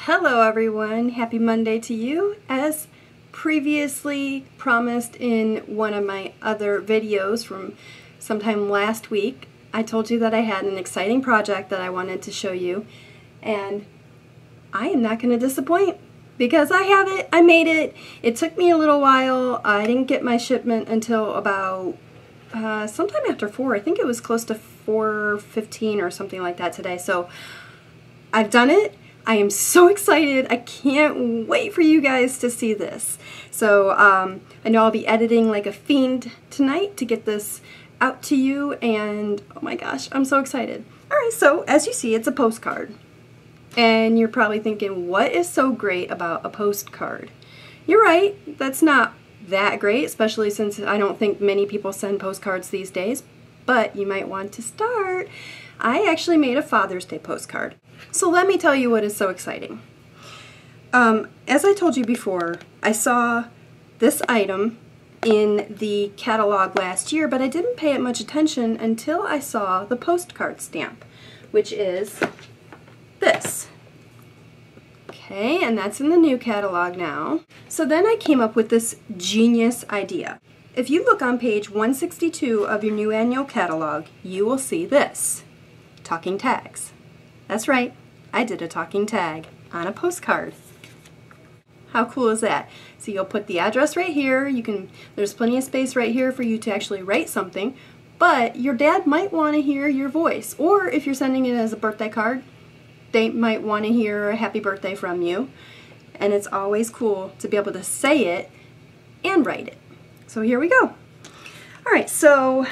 Hello everyone, happy Monday to you. As previously promised in one of my other videos from sometime last week, I told you that I had an exciting project that I wanted to show you, and I am not going to disappoint because I have it. I made it. It took me a little while. I didn't get my shipment until about sometime after 4. I think it was close to 4:15 or something like that today. So I've done it. I am so excited. I can't wait for you guys to see this. So I know I'll be editing like a fiend tonight to get this out to you, and oh my gosh, I'm so excited. Alright, so as you see, it's a postcard. And you're probably thinking, what is so great about a postcard? You're right, that's not that great, especially since I don't think many people send postcards these days, but you might want to start. I actually made a Father's Day postcard. So let me tell you what is so exciting. As I told you before, I saw this item in the catalog last year, but I didn't pay it much attention until I saw the postcard stamp, which is this. Okay, and that's in the new catalog now. So then I came up with this genius idea. If you look on page 162 of your new annual catalog, you will see this. Talking tags. That's right, I did a talking tag on a postcard. How cool is that? So you'll put the address right here. There's plenty of space right here for you to actually write something, but your dad might want to hear your voice, or if you're sending it as a birthday card, they might want to hear a happy birthday from you, and it's always cool to be able to say it and write it. So here we go. Alright, so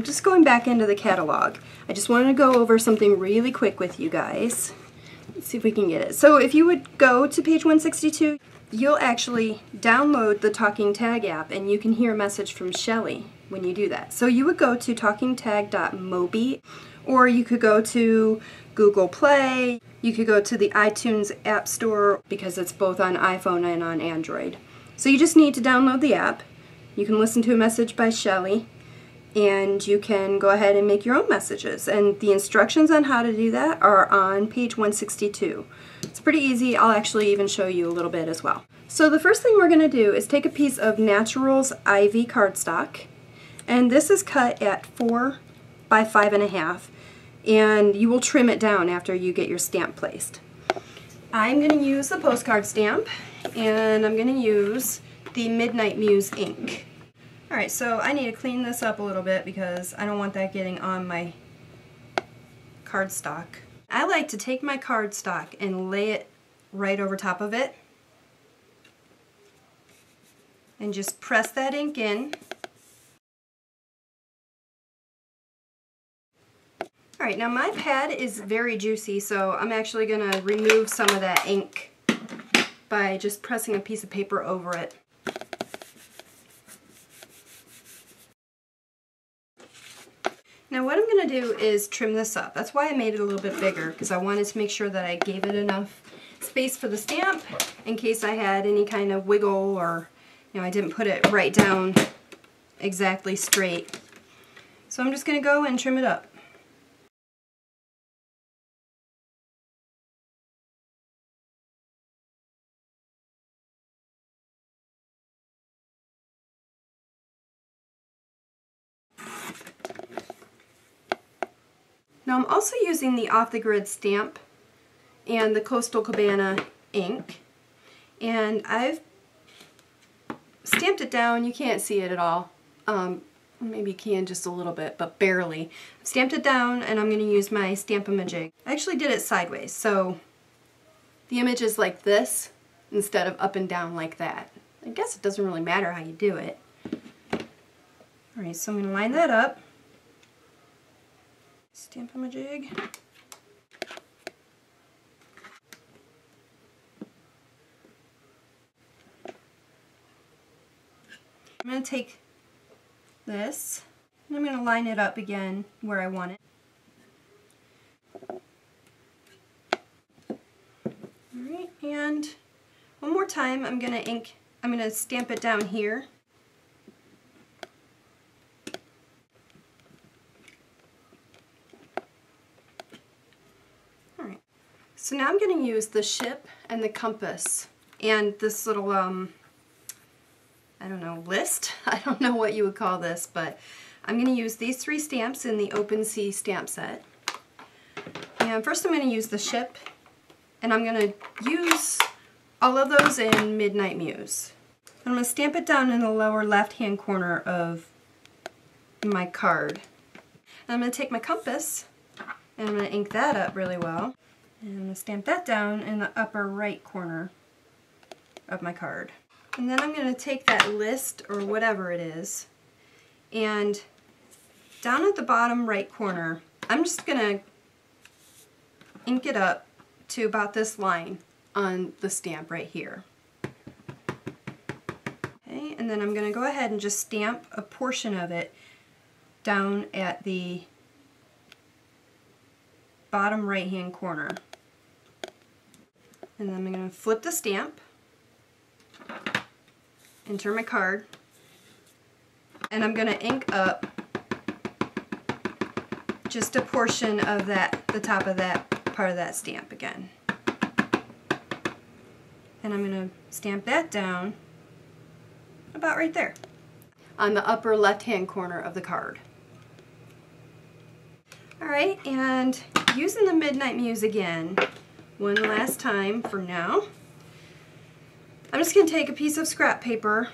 just going back into the catalog, I just wanted to go over something really quick with you guys. Let's see if we can get it. So if you would go to page 162, you'll actually download the Talking Tag app, and you can hear a message from Shelly when you do that. So you would go to talkingtag.mobi, or you could go to Google Play, you could go to the iTunes App Store, because it's both on iPhone and on Android. So you just need to download the app. You can listen to a message by Shelly, and you can go ahead and make your own messages. And the instructions on how to do that are on page 162. It's pretty easy. I'll actually even show you a little bit as well. So the first thing we're going to do is take a piece of Naturals Ivy cardstock, and this is cut at 4 by 5.5, and you will trim it down after you get your stamp placed. I'm going to use the postcard stamp, and I'm going to use the Midnight Muse ink. Alright, so I need to clean this up a little bit because I don't want that getting on my cardstock. I like to take my cardstock and lay it right over top of it and just press that ink in. Alright, now my pad is very juicy, so I'm actually going to remove some of that ink by just pressing a piece of paper over it. Now what I'm going to do is trim this up. That's why I made it a little bit bigger, because I wanted to make sure that I gave it enough space for the stamp in case I had any kind of wiggle, or I didn't put it right down exactly straight. So I'm just going to go and trim it up. Now I'm also using the Off the Grid stamp and the Coastal Cabana ink, and I've stamped it down. You can't see it at all. Maybe you can just a little bit, but barely. I've stamped it down, and I'm going to use my Stamp-A-Majig. I actually did it sideways, so the image is like this instead of up and down like that. I guess it doesn't really matter how you do it. Alright, so I'm going to line that up. Stamp-A-Majig. I'm going to take this and I'm going to line it up again where I want it. Alright, and one more time I'm going to stamp it down here. So now I'm going to use the ship and the compass and this little, I don't know, list? I don't know what you would call this, but I'm going to use these 3 stamps in the Open Sea stamp set. And first I'm going to use the ship, and I'm going to use all of those in Midnight Muse. I'm going to stamp it down in the lower left-hand corner of my card. And I'm going to take my compass, and I'm going to ink that up really well. And I'm going to stamp that down in the upper right corner of my card. And then I'm going to take that list, or whatever it is, and down at the bottom right corner, I'm just going to ink it up to about this line on the stamp right here. Okay, and then I'm going to go ahead and just stamp a portion of it down at the bottom right hand corner. And then I'm going to flip the stamp and turn my card, and I'm going to ink up just a portion of that, the top of that part of that stamp again. And I'm going to stamp that down about right there on the upper left hand corner of the card. Alright, and using the Midnight Muse again one last time for now, I'm just going to take a piece of scrap paper,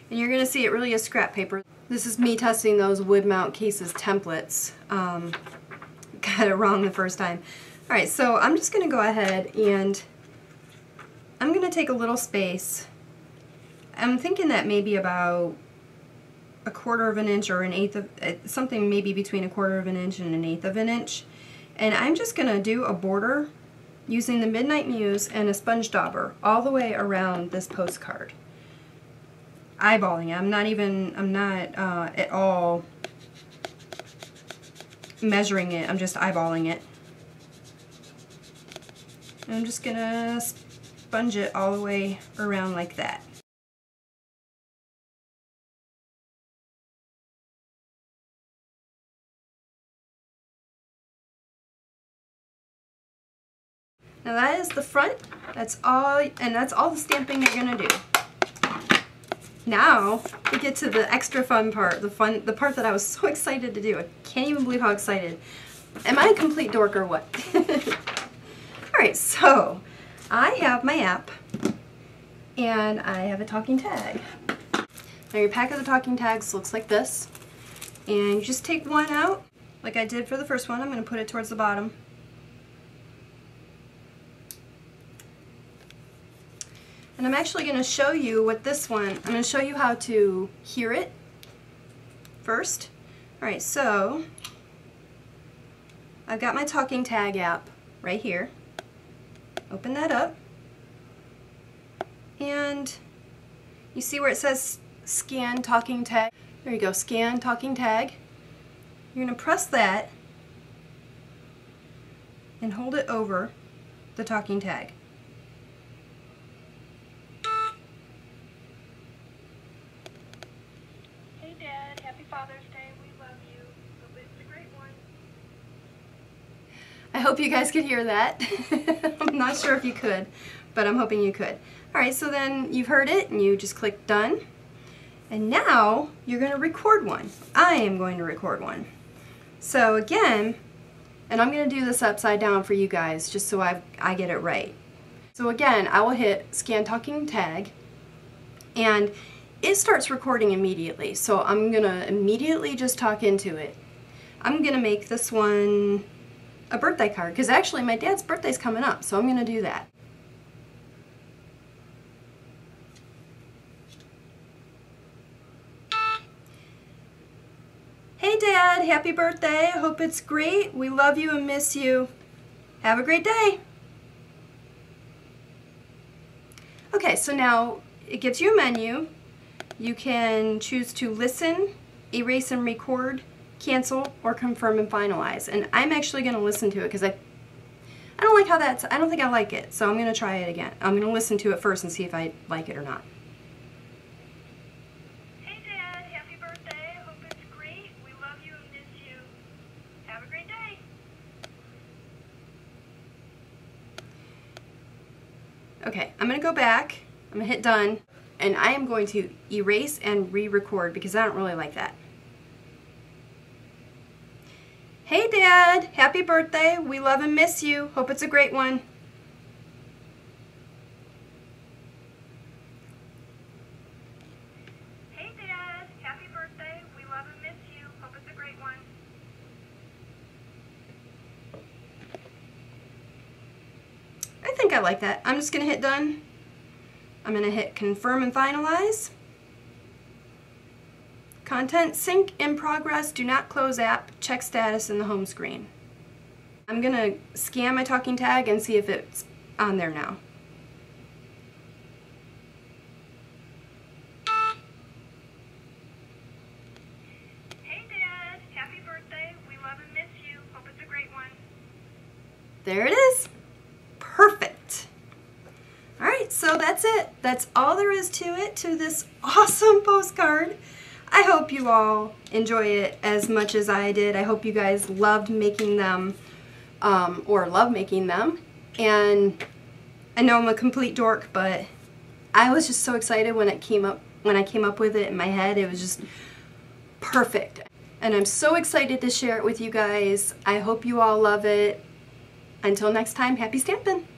and you're going to see it really is scrap paper. This is me testing those Wood Mount Cases templates. Got it wrong the first time. Alright, so I'm just going to go ahead and I'm going to take a little space. I'm thinking that maybe about 1/4 of an inch or 1/8 of, something maybe between 1/4 of an inch and 1/8 of an inch. And I'm just going to do a border using the Midnight Muse and a sponge dauber all the way around this postcard. Eyeballing it. I'm not at all measuring it. I'm just eyeballing it. And I'm just going to sponge it all the way around like that. Now that is the front. That's all, and that's all the stamping you're going to do. Now we get to the extra fun part, the part that I was so excited to do. I can't even believe how excited. Am I a complete dork or what? Alright, so I have my app and I have a talking tag. Now your pack of the talking tags looks like this, and you just take one out like I did for the first one. I'm going to put it towards the bottom. And I'm actually going to show you what this one, I'm going to show you how to hear it first. Alright, so I've got my talking tag app right here. Open that up. And you see where it says scan talking tag? There you go, scan talking tag. You're going to press that and hold it over the talking tag. Father's Day. We love you. Hope it's a great one. I hope you guys could hear that. I'm not sure if you could, but I'm hoping you could. Alright, so then you've heard it and you just click done. And now you're going to record one. I am going to record one. So again, and I'm going to do this upside down for you guys just so I get it right. So again, I will hit scan talking tag, and it starts recording immediately, so I'm going to immediately just talk into it. I'm going to make this one a birthday card, because actually my dad's birthday's coming up, so I'm going to do that. Hey Dad, happy birthday. I hope it's great. We love you and miss you. Have a great day. Okay, so now it gives you a menu. You can choose to listen, erase and record, cancel, or confirm and finalize. And I'm actually going to listen to it because I don't like how that's, I don't think I like it. So I'm going to try it again. I'm going to listen to it first and see if I like it or not. Hey Dad, happy birthday. Hope it's great. We love you and miss you. Have a great day. Okay, I'm going to go back. I'm going to hit done. And I am going to erase and re-record because I don't really like that. Hey Dad, happy birthday. We love and miss you. Hope it's a great one. Hey Dad, happy birthday. We love and miss you. Hope it's a great one. I think I like that. I'm just going to hit done. I'm going to hit confirm and finalize. Content sync in progress. Do not close app. Check status in the home screen. I'm going to scan my talking tag and see if it's on there now. Hey Dad, happy birthday. We love and miss you. Hope it's a great one. There it is. Perfect. Alright, so that's it. That's all there is to it, to this awesome postcard. I hope you all enjoy it as much as I did. I hope you guys loved making them, or love making them. And I know I'm a complete dork, but I was just so excited when I came up with it in my head. It was just perfect. And I'm so excited to share it with you guys. I hope you all love it. Until next time, happy stampin'!